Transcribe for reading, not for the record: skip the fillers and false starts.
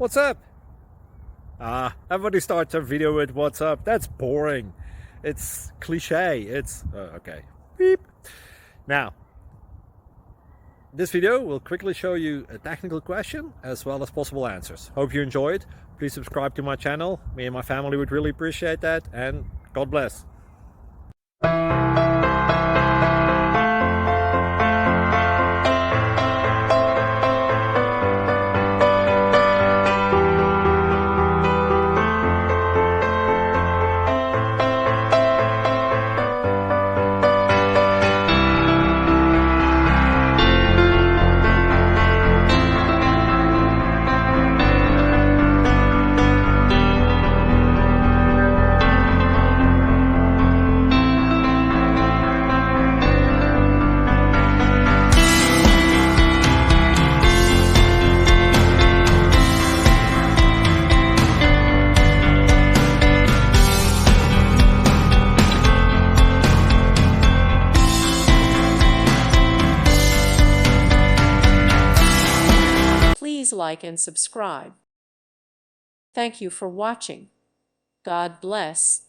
What's up? Everybody starts a video with what's up. That's boring. It's cliche. It's okay. Beep. Now, this video will quickly show you a technical question as well as possible answers. Hope you enjoyed. Please subscribe to my channel. Me and my family would really appreciate that, and God bless. Please like and subscribe. Thank you for watching. God bless.